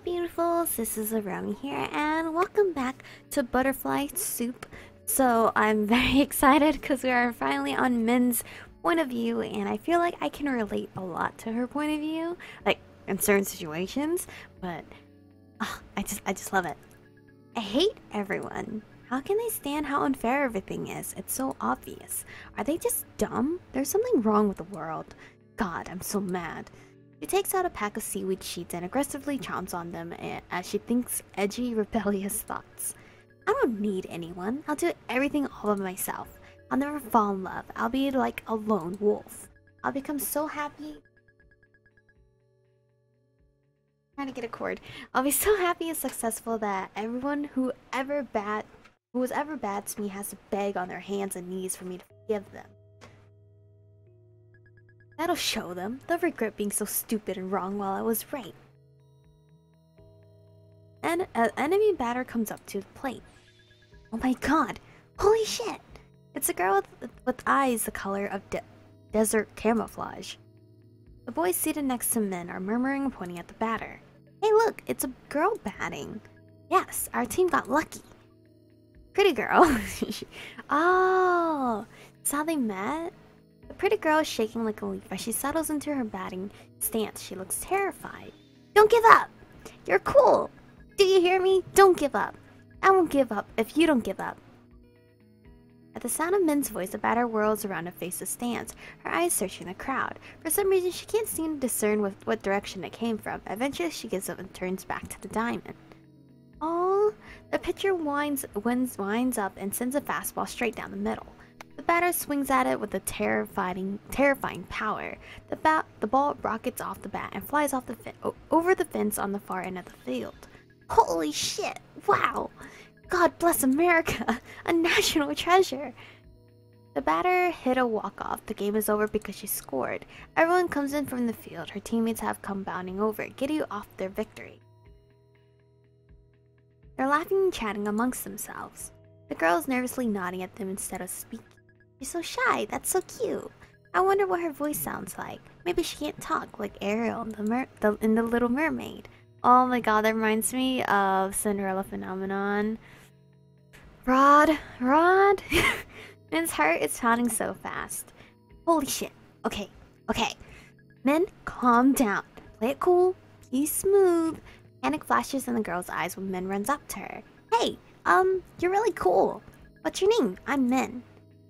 Hello beautifuls, this is Aromie here and welcome back to Butterfly Soup. So I'm very excited because we are finally on Min's point of view and I feel like I can relate a lot to her point of view, like in certain situations, but I just love it. I hate everyone. How can they stand how unfair everything is? It's so obvious. Are they just dumb? There's something wrong with the world. God, I'm so mad. She takes out a pack of seaweed sheets and aggressively chomps on them as she thinks edgy, rebellious thoughts. I don't need anyone. I'll do everything all by myself. I'll never fall in love. I'll be like a lone wolf. I'll become so happy. Trying to get a cord. I'll be so happy and successful that everyone who was ever bad to me has to beg on their hands and knees for me to forgive them. That'll show them. They'll regret being so stupid and wrong while I was right. And an enemy batter comes up to the plate. Oh my god! Holy shit! It's a girl with eyes the color of desert camouflage. The boys seated next to Min are murmuring and pointing at the batter. Hey look! It's a girl batting! Yes, our team got lucky. Pretty girl. Oh! That's how they met? The pretty girl is shaking like a leaf as she settles into her batting stance. She looks terrified. Don't give up! You're cool! Do you hear me? Don't give up! I won't give up if you don't give up. At the sound of Min's voice, the batter whirls around and faces the stands, her eyes searching the crowd. For some reason, she can't seem to discern what direction it came from. Eventually, she gives up and turns back to the diamond. Oh, the pitcher winds up and sends a fastball straight down the middle. The batter swings at it with a terrifying power. The ball rockets off the bat and flies off over the fence on the far end of the field. Holy shit! Wow! God bless America! A national treasure! The batter hit a walk-off. The game is over because she scored. Everyone comes in from the field. Her teammates have come bounding over, giddy off their victory. They're laughing and chatting amongst themselves. The girl is nervously nodding at them instead of speaking. She's so shy. That's so cute. I wonder what her voice sounds like. Maybe she can't talk like Ariel in the Little Mermaid. Oh my god, that reminds me of Cinderella Phenomenon. Rod? Min's heart is pounding so fast. Holy shit. Okay. Min, calm down. Play it cool. Be smooth. Panic flashes in the girl's eyes when Min runs up to her. Hey, you're really cool. What's your name? I'm Min.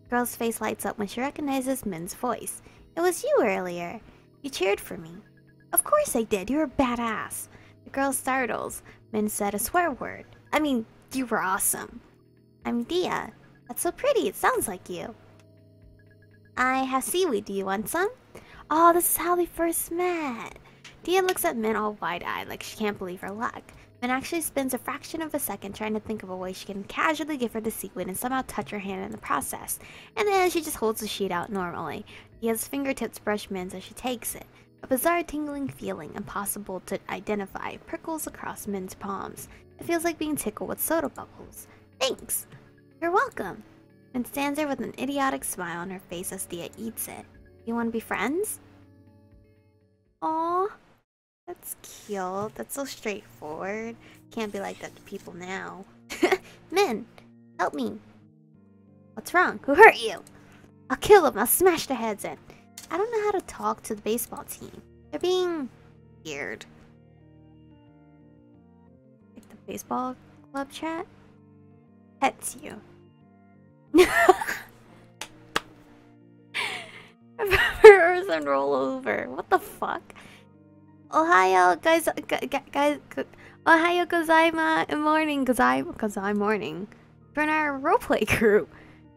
The girl's face lights up when she recognizes Min's voice. It was you earlier. You cheered for me. Of course I did. You're a badass. The girl startles. Min said a swear word. I mean, you were awesome. I'm Dia. That's so pretty. It sounds like you. I have seaweed. Do you want some? Oh, this is how they first met. Dia looks at Min all wide-eyed like she can't believe her luck. Min actually spends a fraction of a second trying to think of a way she can casually give her the seaweed and somehow touch her hand in the process. And then she just holds the sheet out normally. Dia's fingertips brush Min's as she takes it. A bizarre tingling feeling, impossible to identify, prickles across Min's palms. It feels like being tickled with soda bubbles. Thanks! You're welcome! Min stands there with an idiotic smile on her face as Dia eats it. You want to be friends? Aww. That's cute. That's so straightforward. Can't be like that to people now. Min, help me. What's wrong? Who hurt you? I'll kill them. I'll smash their heads in. I don't know how to talk to the baseball team. They're being weird. Like the baseball club chat? Pets you. Person roll over. What the fuck? Ohayo, guys, Ohayo gozaimasu morning, gozai morning. Join our roleplay group.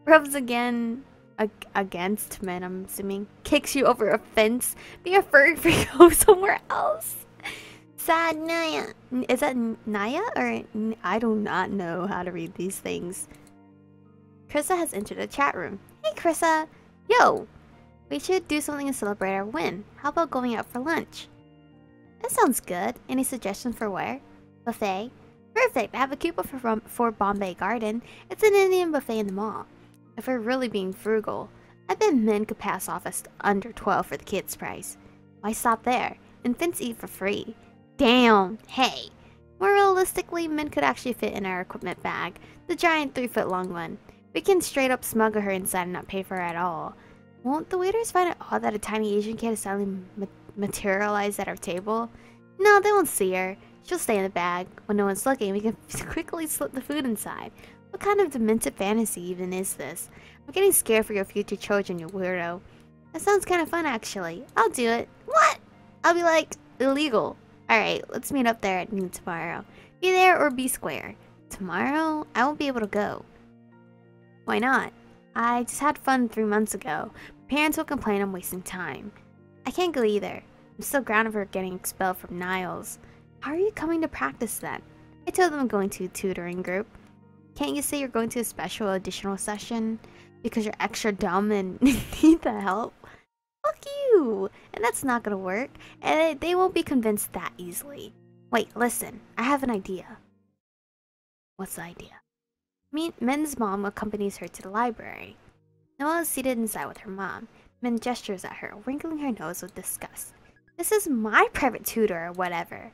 Rubs against Min, I'm assuming. Kicks you over a fence. Be a furry free, go somewhere else. Sad Naya. Is that Naya or I do not know how to read these things. Krissa has entered the chat room. Hey Krissa. Yo. We should do something to celebrate our win. How about going out for lunch? That sounds good. Any suggestions for where? Buffet? Perfect! I have a coupon for Bombay Garden. It's an Indian buffet in the mall. If we're really being frugal, I bet Min could pass off as under 12 for the kids' price. Why stop there? Infants eat for free. Damn! Hey! Realistically, men could actually fit in our equipment bag, the giant 3-foot-long one. We can straight up smuggle her inside and not pay for her at all. Won't the waiters find it odd that a tiny Asian kid is suddenly materialized at our table? No, they won't see her. She'll stay in the bag. When no one's looking, we can quickly slip the food inside. What kind of demented fantasy even is this? I'm getting scared for your future children, you weirdo. That sounds kind of fun, actually. I'll do it. What? I'll be like, illegal. Alright, let's meet up there at noon tomorrow. Be there or be square. Tomorrow? I won't be able to go. Why not? I just had fun 3 months ago. Parents will complain I'm wasting time. I can't go either. I'm still grounded for getting expelled from Niles. How are you coming to practice then? I told them I'm going to a tutoring group. Can't you say you're going to a special additional session? Because you're extra dumb and need the help? Fuck you! And that's not gonna work. And they won't be convinced that easily. Wait, listen. I have an idea. What's the idea? Min's mom accompanies her to the library. Noelle is seated inside with her mom. Min gestures at her, wrinkling her nose with disgust. This is my private tutor or whatever.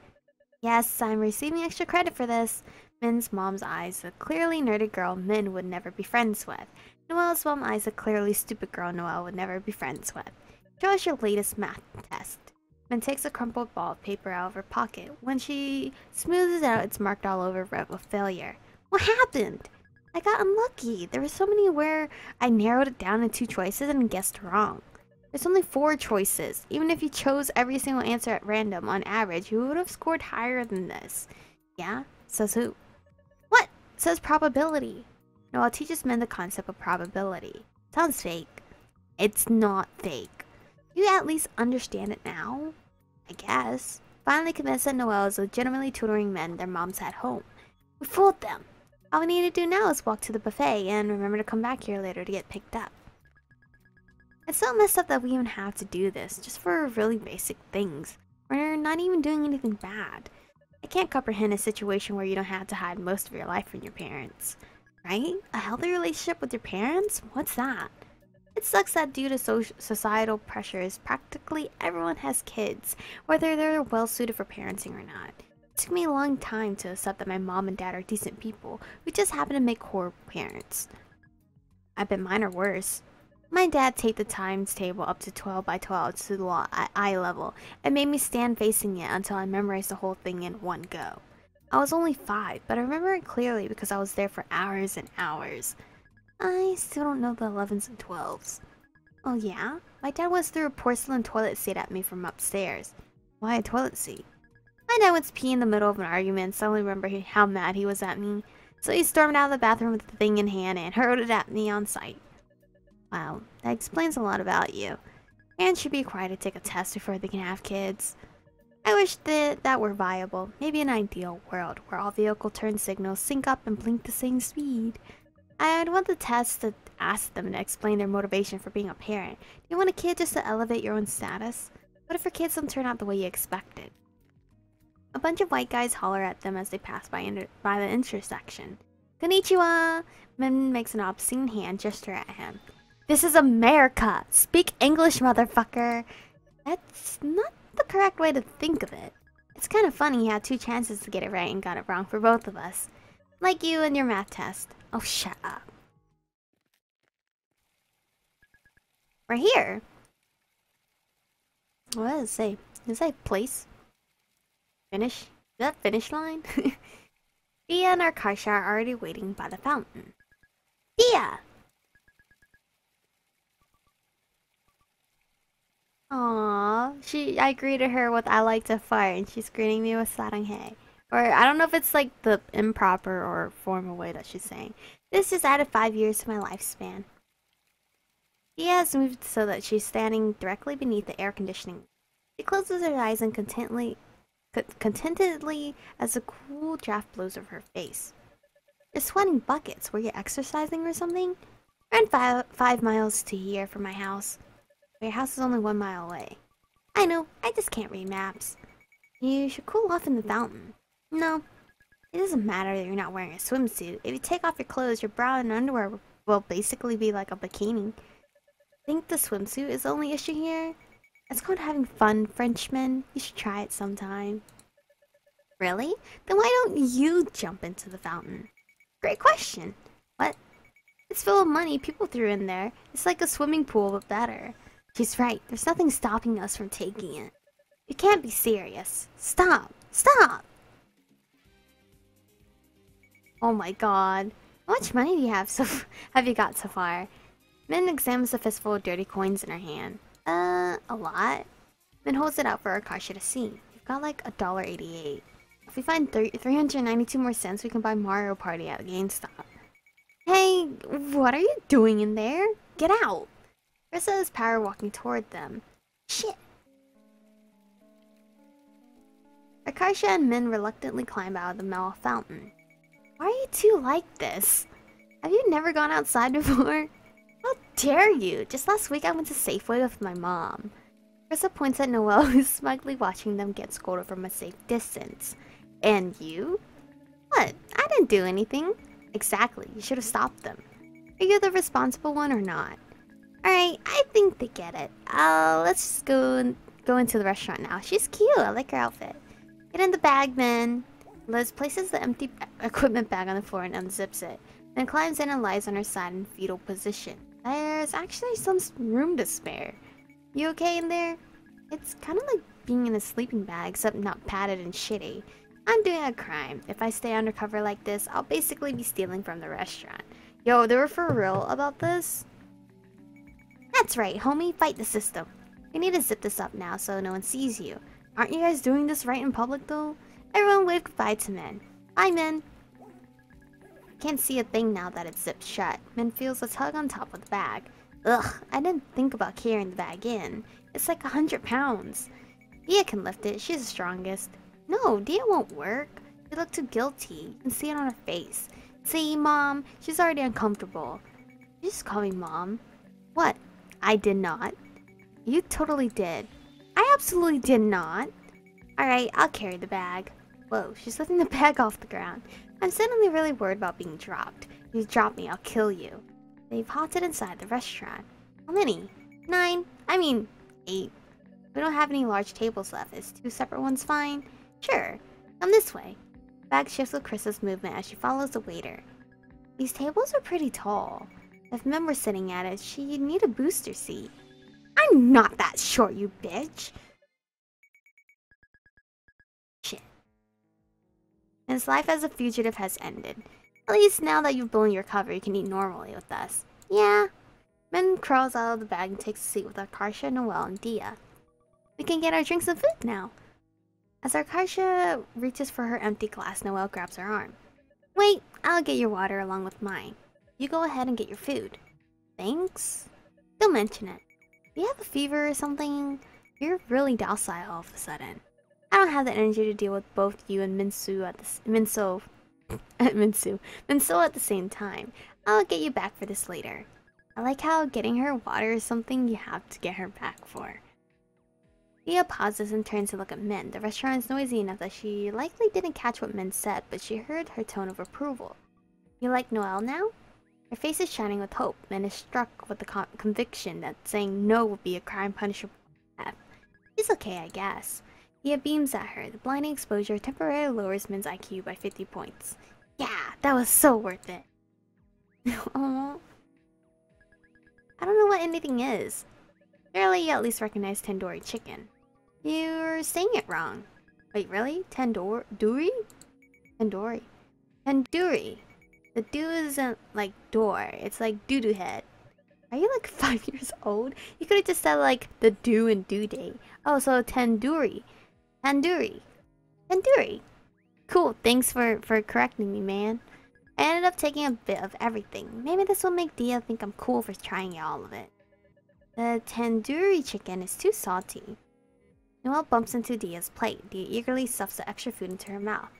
Yes, I'm receiving extra credit for this. Min's mom's eyes a clearly nerdy girl Min would never be friends with. Noelle's mom eyes a clearly stupid girl Noelle would never be friends with. Show us your latest math test. Min takes a crumpled ball of paper out of her pocket. When she smooths it out, it's marked all over red with failure. What happened? I got unlucky. There were so many where I narrowed it down to 2 choices and guessed wrong. There's only 4 choices. Even if you chose every single answer at random, on average, you would have scored higher than this. Yeah? Says who? What? Says probability. Noelle teaches men the concept of probability. Sounds fake. It's not fake. You at least understand it now? I guess. Finally convinced that Noelle is legitimately tutoring men their moms at home. We fooled them. All we need to do now is walk to the buffet and remember to come back here later to get picked up. It's so messed up that we even have to do this, just for really basic things. We're not even doing anything bad. I can't comprehend a situation where you don't have to hide most of your life from your parents. Right? A healthy relationship with your parents? What's that? It sucks that due to societal pressures, practically everyone has kids, whether they're well suited for parenting or not. It took me a long time to accept that my mom and dad are decent people. We just happen to make horrible parents. I bet mine are worse. My dad taped the times table up to 12 by 12 to the eye level and made me stand facing it until I memorized the whole thing in one go. I was only 5, but I remember it clearly because I was there for hours and hours. I still don't know the 11s and 12s. Oh yeah? My dad once threw a porcelain toilet seat at me from upstairs. Why a toilet seat? My dad once peed in the middle of an argument and suddenly remembered how mad he was at me. So he stormed out of the bathroom with the thing in hand and hurled it at me on sight. Wow, that explains a lot about you. Parents should be required to take a test before they can have kids. I wish that were viable. Maybe an ideal world where all vehicle turn signals sync up and blink the same speed. I'd want the test to ask them to explain their motivation for being a parent. Do you want a kid just to elevate your own status? What if your kids don't turn out the way you expected? A bunch of white guys holler at them as they pass by the intersection. Konnichiwa! Min makes an obscene hand gesture at him. This is America! Speak English, motherfucker! That's not the correct way to think of it. It's kind of funny he had 2 chances to get it right and got it wrong for both of us. Like you and your math test. Oh, shut up. We're here. What does it say? Does it say place? Finish? Is that finish line? Dia and Arkasha are already waiting by the fountain. Dia! Aww, I greeted her with I like to fart and she's greeting me with saranghae. Or I don't know if it's like the improper or formal way that she's saying. This just added 5 years to my lifespan. Dia has moved so that she's standing directly beneath the air conditioning. She closes her eyes and contentedly as a cool draft blows over her face. You're sweating buckets. Were you exercising or something? Ran 5 miles to here from my house. Your house is only 1 mile away. I know, I just can't read maps. You should cool off in the fountain. No, it doesn't matter that you're not wearing a swimsuit. If you take off your clothes, your bra and underwear will basically be like a bikini. Think the swimsuit is the only issue here? It's called having fun, Frenchman. You should try it sometime. Really? Then why don't you jump into the fountain? Great question. What? It's full of money people threw in there. It's like a swimming pool, but better. She's right. There's nothing stopping us from taking it. You can't be serious. Stop. Stop! Oh my god. How much money do you have have you got so far? Min examines the fistful of dirty coins in her hand. A lot? Min holds it out for Akasha to see. You've got like $1.88. If we find 392 more cents, we can buy Mario Party at GameStop. Hey, what are you doing in there? Get out! Rissa is power walking toward them. Shit! Akasha and Min reluctantly climb out of the metal fountain. Why are you two like this? Have you never gone outside before? How dare you! Just last week I went to Safeway with my mom. Rissa points at Noelle, who's smugly watching them get scolded from a safe distance. And you? What? I didn't do anything. Exactly, you should have stopped them. Are you the responsible one or not? Alright, I think they get it. Let's just go into the restaurant now. She's cute, I like her outfit. Get in the bag, then. Liz places the empty equipment bag on the floor and unzips it. Then climbs in and lies on her side in fetal position. There's actually some room to spare. You okay in there? It's kind of like being in a sleeping bag, except not padded and shitty. I'm doing a crime. If I stay undercover like this, I'll basically be stealing from the restaurant. Yo, they were for real about this? That's right, homie. Fight the system. We need to zip this up now so no one sees you. Aren't you guys doing this right in public, though? Everyone wave goodbye to Min. Bye, Min. Can't see a thing now that it's zipped shut. Min feels a tug on top of the bag. Ugh, I didn't think about carrying the bag in. It's like 100 pounds. Dia can lift it. She's the strongest. No, Dia won't work. She looked too guilty. You can see it on her face. See, Mom? She's already uncomfortable. You just call me Mom. What? I did not. You totally did. I absolutely did not. Alright, I'll carry the bag. Whoa, she's lifting the bag off the ground. I'm suddenly really worried about being dropped. If you drop me, I'll kill you. They've halted inside the restaurant. How many? 9? I mean, 8. We don't have any large tables left. Is 2 separate ones fine? Sure. Come this way. The bag shifts with Krista's movement as she follows the waiter. These tables are pretty tall. If Mem were sitting at it, she'd need a booster seat. I'm not that short, you bitch! Shit. His life as a fugitive has ended. At least now that you've blown your cover, you can eat normally with us. Yeah. Min crawls out of the bag and takes a seat with Arkarsha, Noelle, and Dia. We can get our drinks and food now. As Arkarsha reaches for her empty glass, Noelle grabs her arm. Wait, I'll get your water along with mine. You go ahead and get your food. Thanks? Don't mention it. Do you have a fever or something? You're really docile all of a sudden. I don't have the energy to deal with both you and Minso at the same time. I'll get you back for this later. I like how getting her water is something you have to get her back for. Dia pauses and turns to look at Min. The restaurant is noisy enough that she likely didn't catch what Min said, but she heard her tone of approval. You like Noelle now? Her face is shining with hope. Min is struck with the conviction that saying no would be a crime punishable by death. She's okay, I guess. Dia beams at her. The blinding exposure temporarily lowers Min's IQ by 50 points. Yeah, that was so worth it. Aww. I don't know what anything is. Surely you at least recognize tandoori chicken. You're saying it wrong. Wait, really? Tandoori? Tandoori. Tandoori. The do isn't like door, it's like doo-doo head. Are you like 5 years old? You could have just said like the do and due date. Oh, so tandoori. Tandoori. Tandoori. Cool, thanks for correcting me, man. I ended up taking a bit of everything. Maybe this will make Dia think I'm cool for trying all of it. The tandoori chicken is too salty. Noelle bumps into Dia's plate. Dia eagerly stuffs the extra food into her mouth.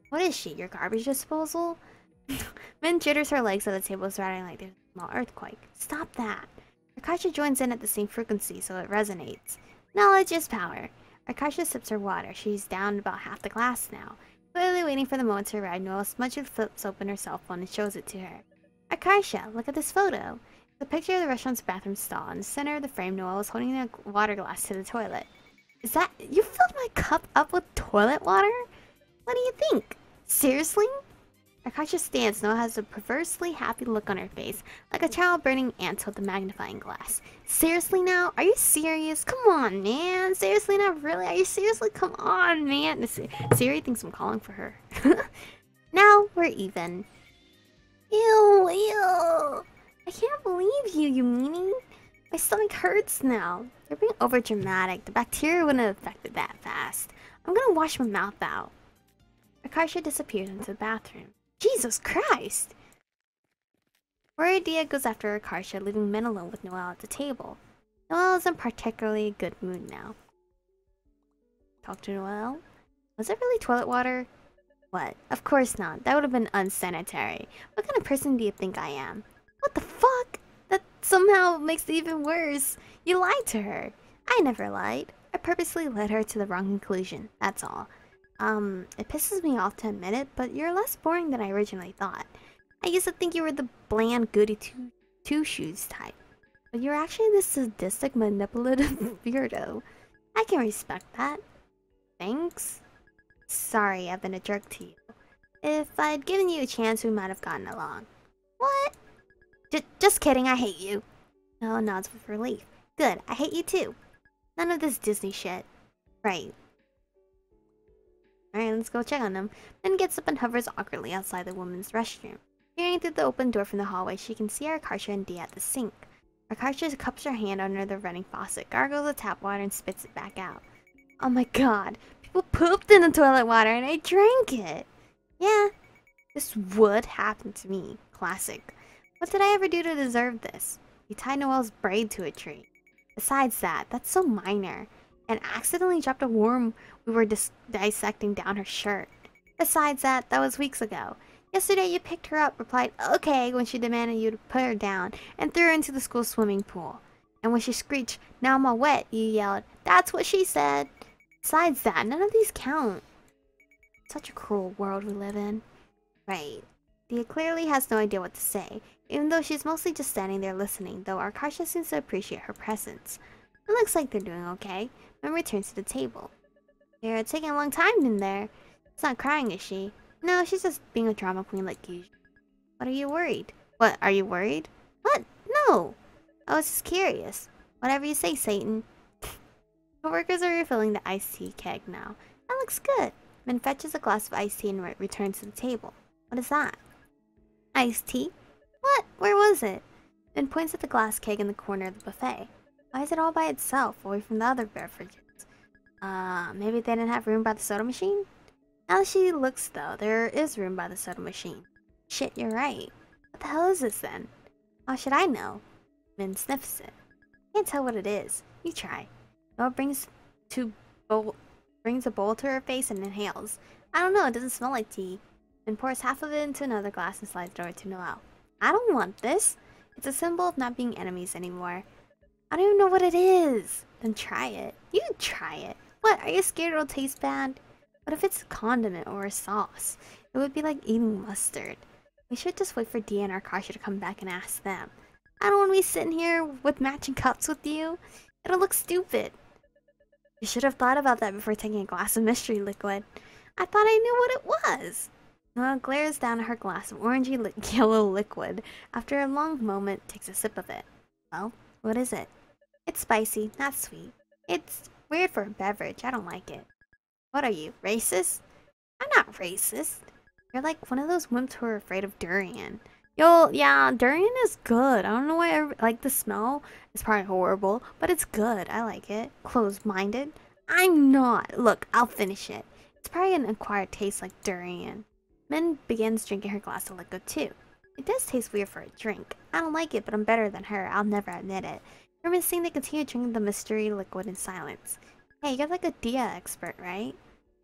What is she, your garbage disposal? Min jitters her legs at the table, rattling like there's a small earthquake. Stop that. Arkarsha joins in at the same frequency, so it resonates. Knowledge is power. Arkarsha sips her water. She's down about half the glass now. Clearly waiting for the moment to arrive, Noelle smudges flips open her cell phone and shows it to her. Arkarsha, look at this photo. The picture of the restaurant's bathroom stall. In the center of the frame, Noelle is holding a water glass to the toilet. Is that... You filled my cup up with toilet water? What do you think? Seriously? Akasha stands now has a perversely happy look on her face, like a child burning ants with a magnifying glass. Seriously now? Are you serious? Come on, man. Seriously, not really? Are you seriously? Come on, man. Siri thinks I'm calling for her. Now we're even. Ew, ew. I can't believe you, you meanie. My stomach hurts now. You're being over dramatic. The bacteria wouldn't have affected that fast. I'm gonna wash my mouth out. Akasha disappears into the bathroom. Jesus Christ! Worried Dia goes after Akasha, leaving men alone with Noelle at the table. Noelle is in particularly good mood now. Talk to Noelle? Was it really toilet water? What? Of course not. That would have been unsanitary. What kind of person do you think I am? What the fuck? That somehow makes it even worse. You lied to her. I never lied. I purposely led her to the wrong conclusion. That's all. It pisses me off to admit it, but you're less boring than I originally thought. I used to think you were the bland goody two-shoes type. But you're actually this sadistic, manipulative weirdo. I can respect that. Thanks. Sorry, I've been a jerk to you. If I'd given you a chance, we might have gotten along. What? Just kidding, I hate you. No, nods with relief. Good, I hate you too. None of this Disney shit. Right. Alright, let's go check on them. Then gets up and hovers awkwardly outside the women's restroom. Peering through the open door from the hallway, she can see Arkasha and Dia at the sink. Arkasha cups her hand under the running faucet, gargles the tap water, and spits it back out. Oh my god, people pooped in the toilet water and I drank it! Yeah, this would happen to me. Classic. What did I ever do to deserve this? You tied Noelle's braid to a tree. Besides that, that's so minor. And accidentally dropped a worm we were dissecting down her shirt. Besides that, that was weeks ago. Yesterday you picked her up, replied okay when she demanded you to put her down, and threw her into the school swimming pool. And when she screeched, now I'm all wet, you yelled, that's what she said. Besides that, none of these count. Such a cruel world we live in. Right. Dia clearly has no idea what to say, even though she's mostly just standing there listening, though Arkasha seems to appreciate her presence. It looks like they're doing okay. Mem returns to the table. They're taking a long time in there. She's not crying, is she? No, she's just being a drama queen like usual. What are you worried? What, are you worried? What? No! I was just curious. Whatever you say, Satan. The workers are refilling the iced tea keg now. That looks good. Min fetches a glass of iced tea and returns to the table. What is that? Iced tea? What? Where was it? Min points at the glass keg in the corner of the buffet. Why is it all by itself, away from the other beverages? Maybe they didn't have room by the soda machine? Now that she looks, though, there is room by the soda machine. Shit, you're right. What the hell is this, then? How should I know? Min sniffs it. Can't tell what it is. You try. Noah brings a bowl to her face and inhales. I don't know, it doesn't smell like tea. Then pours half of it into another glass and slides it over to Noelle. I don't want this. It's a symbol of not being enemies anymore. I don't even know what it is. Then try it. You try it. What, are you scared it'll taste bad? What if it's a condiment or a sauce? It would be like eating mustard. We should just wait for Dia and Arkasha to come back and ask them. I don't want to be sitting here with matching cups with you. It'll look stupid. You should have thought about that before taking a glass of mystery liquid. I thought I knew what it was. Noelle glares down at her glass of orangey yellow liquid. After a long moment, takes a sip of it. Well, what is it? It's spicy, not sweet. It's weird for a beverage. I don't like it. What are you, racist? I'm not racist. You're like one of those wimps who are afraid of durian. Yo, yeah, durian is good. I don't know why I like the smell. It's probably horrible, but it's good. I like it. Closed-minded? I'm not. Look, I'll finish it. It's probably an acquired taste like durian. Min begins drinking her glass of liquid too. It does taste weird for a drink. I don't like it, but I'm better than her. I'll never admit it. Grimacing, they continue drinking the mystery liquid in silence. Hey, you're like a Dia expert, right?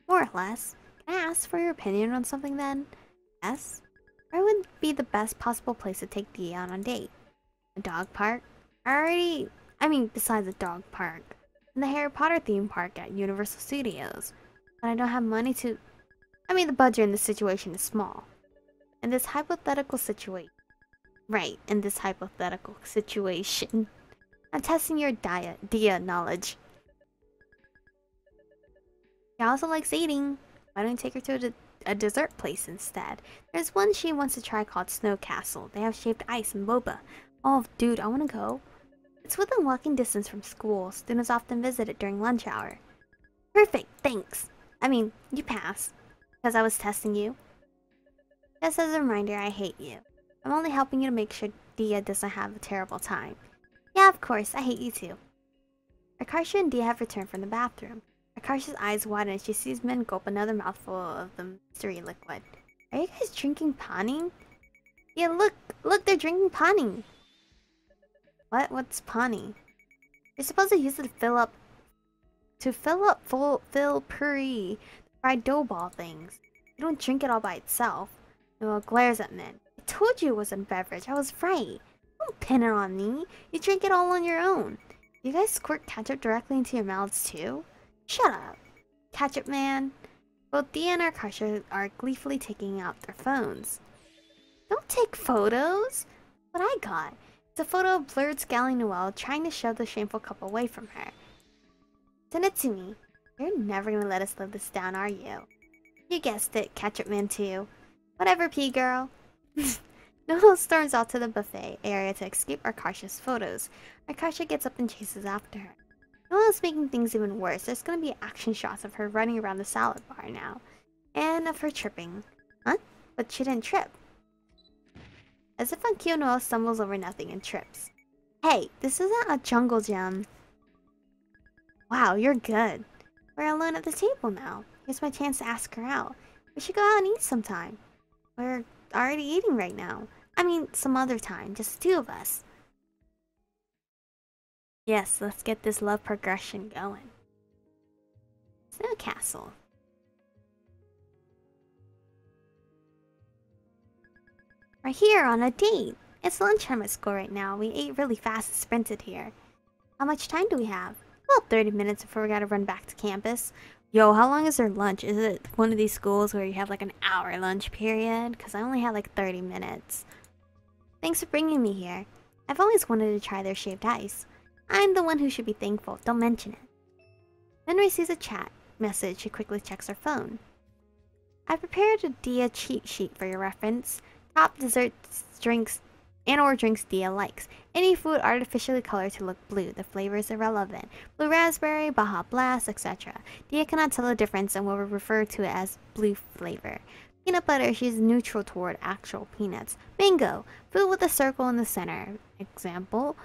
More or less. Can I ask for your opinion on something then? Yes? Where would be the best possible place to take Dia on a date? A dog park? Besides a dog park. And the Harry Potter theme park at Universal Studios. But I don't have money to... the budget in this situation is small. In this hypothetical situation... Right, in this hypothetical situation. I'm testing your Dia knowledge. He also likes eating. Why don't you take her to a dessert place instead? There's one she wants to try called Snow Castle. They have shaved ice and boba. Oh, dude, I want to go. It's within walking distance from school. Students often visit it during lunch hour. Perfect, thanks. I mean, you pass. Because I was testing you. Just as a reminder, I hate you. I'm only helping you to make sure Dia doesn't have a terrible time. Yeah, of course, I hate you too. Akarsha and Dia have returned from the bathroom. Akarsha's eyes widen as she sees men gulp another mouthful of the mystery liquid. Are you guys drinking pani? Yeah, look, they're drinking pani. What? What's pani? You're supposed to use it to fill puree, fried dough ball things. You don't drink it all by itself. Noah glares at Min. I told you it wasn't a beverage. I was right. Don't pin it on me. You drink it all on your own. You guys squirt ketchup directly into your mouths too? Shut up. Ketchup man. Both Dia and Akarsha are gleefully taking out their phones. Don't take photos. What I got. It's a photo of blurred scowling Noelle trying to shove the shameful cup away from her. Send it to me. You're never gonna let us live this down, are you? You guessed it, Ketchup Man too. Whatever, P girl. Noelle storms out to the buffet area to escape Akarsha's photos. Akarsha gets up and chases after her. Noelle's making things even worse. There's gonna be action shots of her running around the salad bar now. And of her tripping. Huh? But she didn't trip. As if on cue, Noelle stumbles over nothing and trips. Hey, this isn't a jungle gym. Wow, you're good. We're alone at the table now. Here's my chance to ask her out. We should go out and eat sometime. We're already eating right now. I mean, some other time. Just the two of us. Yes, let's get this love progression going. Snow Castle. We're here on a date. It's lunchtime at school right now. We ate really fast and sprinted here. How much time do we have? About 30 minutes before we gotta run back to campus. Yo, how long is their lunch? Is it one of these schools where you have like an hour lunch period? Because I only had like 30 minutes. Thanks for bringing me here. I've always wanted to try their shaved ice. I'm the one who should be thankful. Don't mention it. Henry sees a chat message. She quickly checks her phone. I prepared a Dia cheat sheet for your reference. Top desserts, drinks, and/or drinks Dia likes. Any food artificially colored to look blue. The flavor is irrelevant. Blue raspberry, Baja Blast, etc. Dia cannot tell the difference and will refer to it as blue flavor. Peanut butter, she's neutral toward actual peanuts. Mango, food with a circle in the center. Example,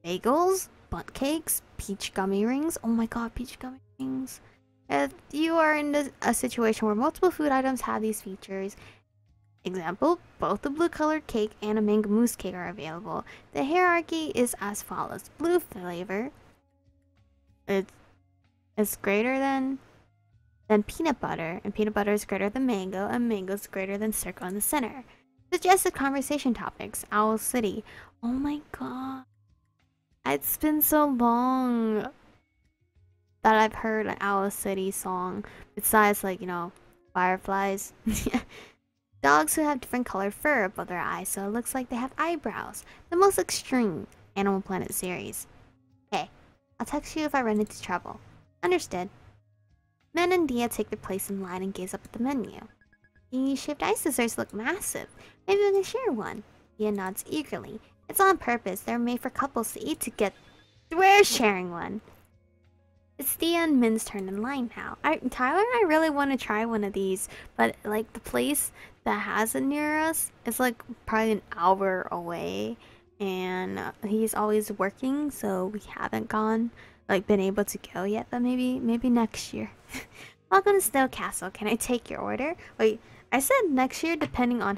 bagels, bunt cakes, peach gummy rings. Oh my god, peach gummy rings. If you are in a situation where multiple food items have these features, example, both a blue colored cake and a mango mousse cake are available. The hierarchy is as follows. Blue flavor. It's greater than peanut butter, and peanut butter is greater than mango, and mango is greater than circle in the center. Suggested conversation topics. Owl City. Oh my god. It's been so long that I've heard an Owl City song. Besides, like, you know, fireflies. Dogs who have different colored fur above their eyes, so it looks like they have eyebrows. The most extreme Animal Planet series. Hey, I'll text you if I run into trouble. Understood. Men and Dia take their place in line and gaze up at the menu. The shaved ice desserts look massive. Maybe we can share one. Dia nods eagerly. It's on purpose. They're made for couples to eat together. We're sharing one. It's Dia and Min's turn in line now. Tyler and I really want to try one of these, but like the place that has it near us is like probably an hour away, and he's always working, so we haven't been able to go yet. But maybe next year. Welcome to Snow Castle. Can I take your order? Wait, I said next year, depending on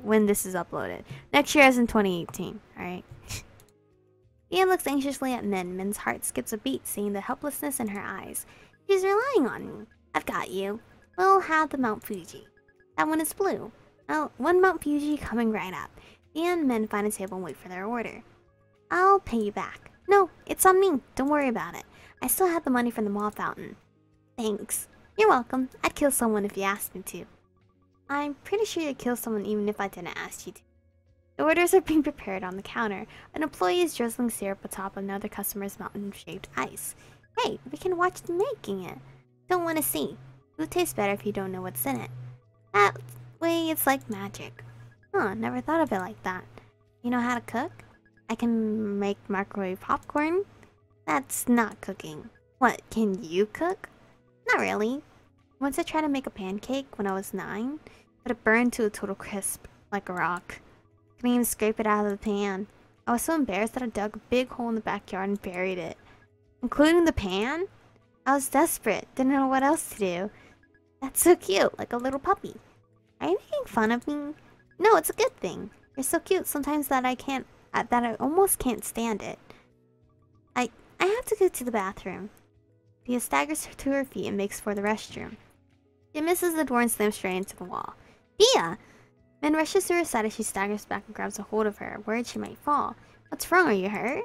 when this is uploaded. Next year, as in 2018. All right. Ian looks anxiously at Min. Min's heart skips a beat, seeing the helplessness in her eyes. She's relying on me. I've got you. We'll have the Mount Fuji. That one is blue. Oh, one Mount Fuji coming right up. Ian and Min find a table and wait for their order. I'll pay you back. No, it's on me. Don't worry about it. I still have the money from the mall fountain. Thanks. You're welcome. I'd kill someone if you asked me to. I'm pretty sure you'd kill someone even if I didn't ask you to. The orders are being prepared on the counter. An employee is drizzling syrup atop another customer's mountain-shaped ice. Hey, we can watch them making it. Don't want to see. Food tastes better if you don't know what's in it. That way, it's like magic. Huh, never thought of it like that. You know how to cook? I can make microwave popcorn. That's not cooking. What, can you cook? Not really. Once I tried to make a pancake when I was 9, but it burned to a total crisp, like a rock. Couldn't even scrape it out of the pan. I was so embarrassed that I dug a big hole in the backyard and buried it. Including the pan? I was desperate, didn't know what else to do. That's so cute, like a little puppy. Are you making fun of me? No, it's a good thing. You're so cute sometimes that I almost can't stand it. I have to go to the bathroom. Dia staggers to her feet and makes for the restroom. She misses the door and slams straight into the wall. Dia! Min rushes to her side as she staggers back and grabs a hold of her, worried she might fall. What's wrong? Are you hurt?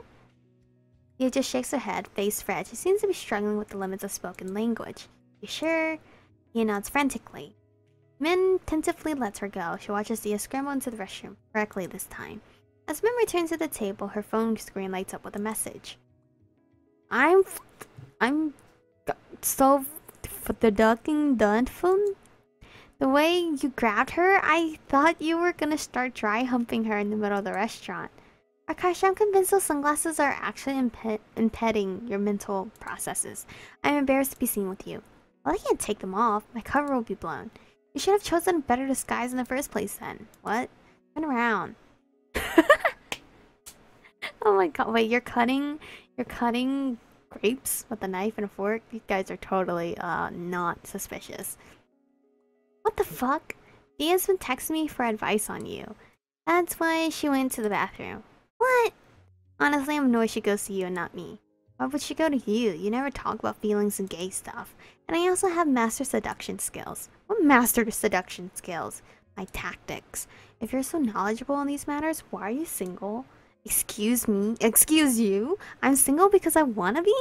Dia just shakes her head, face red. She seems to be struggling with the limits of spoken language. You sure? Dia nods frantically. Min tentatively lets her go. She watches Dia scramble into the restroom, correctly this time. As Min returns to the table, her phone screen lights up with a message. I'm so for the ducking done phone. The way you grabbed her, I thought you were gonna start dry humping her in the middle of the restaurant. Akash, I'm convinced those sunglasses are actually impeding your mental processes. I'm embarrassed to be seen with you. Well, I can't take them off. My cover will be blown. You should have chosen a better disguise in the first place then. What? Turn around. Oh my god, wait, you're cutting grapes with a knife and a fork? You guys are totally, not suspicious. What the fuck? Dia's been texting me for advice on you. That's why she went to the bathroom. What? Honestly, I'm annoyed she goes to you and not me. Why would she go to you? You never talk about feelings and gay stuff. And I also have master seduction skills. What master seduction skills? My tactics. If you're so knowledgeable in these matters, why are you single? Excuse me? Excuse you? I'm single because I wanna be?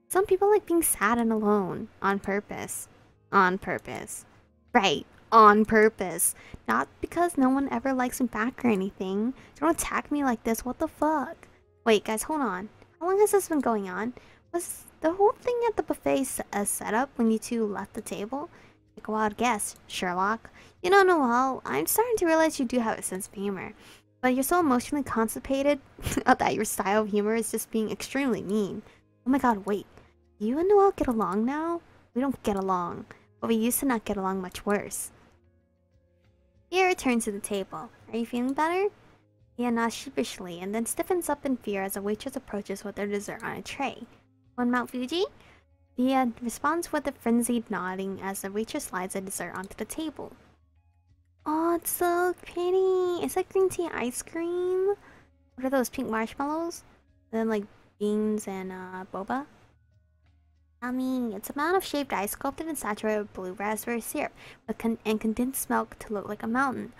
Some people like being sad and alone. On purpose. On purpose. Right. On purpose. Not because no one ever likes me back or anything. Don't attack me like this. What the fuck? Wait, guys, hold on. How long has this been going on? Was the whole thing at the buffet set up when you two left the table? Take a wild guess, Sherlock. You know, Noelle, I'm starting to realize you do have a sense of humor. But you're so emotionally constipated that your style of humor is just being extremely mean. Oh my god, wait. You and Noelle get along now? We don't get along. But we used to not get along much worse. Dia returns to the table. Are you feeling better? Dia nods sheepishly and then stiffens up in fear as a waitress approaches with their dessert on a tray. One Mount Fuji? Dia responds with a frenzied nodding as the waitress slides the dessert onto the table. Oh, it's so pretty. It's like green tea ice cream. What are those pink marshmallows? And then like beans and boba. Yummy. It's a mound of shaved ice sculpted and saturated with blue raspberry syrup with condensed milk to look like a mountain.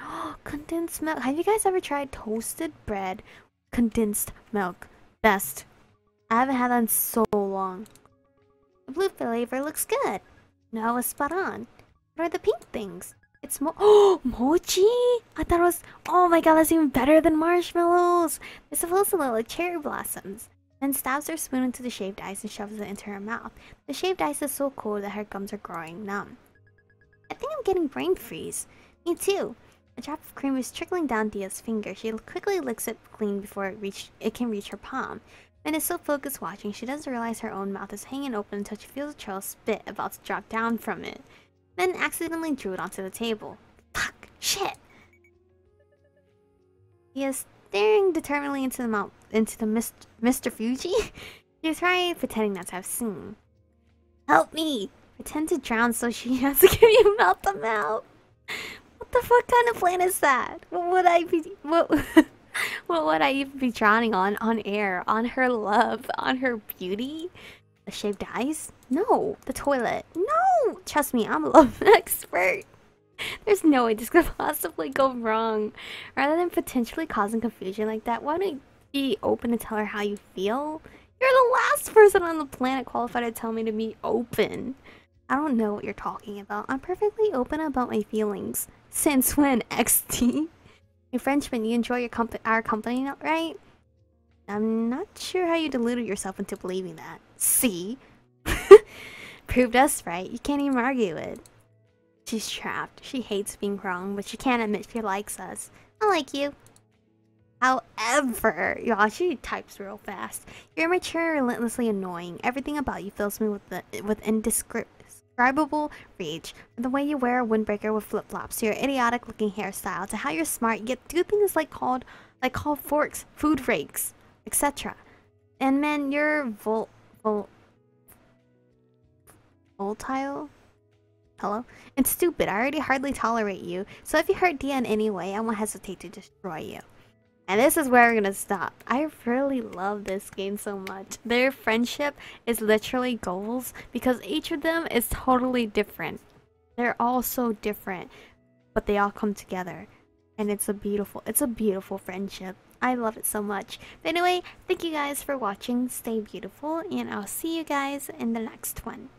Condensed milk. Have you guys ever tried toasted bread, condensed milk? Best. I haven't had that in so long. The blue flavor looks good. No, it's spot on. What are the pink things? It's mochi? I thought it was... Oh my god, that's even better than marshmallows. They're supposed to look like cherry blossoms. Then stabs her spoon into the shaved ice and shoves it into her mouth. The shaved ice is so cold that her gums are growing numb. I think I'm getting brain freeze. Me too. A drop of cream is trickling down Dia's finger. She quickly licks it clean before it can reach her palm. Min is so focused watching, she doesn't realize her own mouth is hanging open until she feels a trail of spit about to drop down from it. Min accidentally drew it onto the table. Fuck! Shit! He is staring determinedly into Mr. Fuji. She's trying pretending not to have seen. Help me! Pretend to drown so she has to give you mouth to mouth. What the fuck kind of plan is that? What would I be? What would I even be drowning on air? On her love? On her beauty? The shaved ice? No. The toilet? No! Trust me, I'm a love expert. There's no way this could possibly go wrong. Rather than potentially causing confusion like that, why don't you be open to tell her how you feel? You're the last person on the planet qualified to tell me to be open. I don't know what you're talking about. I'm perfectly open about my feelings. Since when, XT? Hey Frenchman, you enjoy our company, right? I'm not sure how you deluded yourself into believing that. See? Proved us right. You can't even argue it. She's trapped. She hates being wrong, but she can't admit she likes us. I like you. However, y'all, she types real fast. You're immature and relentlessly annoying. Everything about you fills me with indescribable rage. From the way you wear a windbreaker with flip-flops, to your idiotic-looking hairstyle, to how you're smart, yet do things like call forks, food rakes, etc. And man, you're volatile. Hello? And stupid. I already hardly tolerate you. So if you hurt Dia in any way, I won't hesitate to destroy you. And this is where we're gonna stop. I really love this game so much. Their friendship is literally goals because each of them is totally different. They're all so different, but they all come together. And it's a beautiful friendship. I love it so much. But anyway, thank you guys for watching. Stay beautiful, and I'll see you guys in the next one.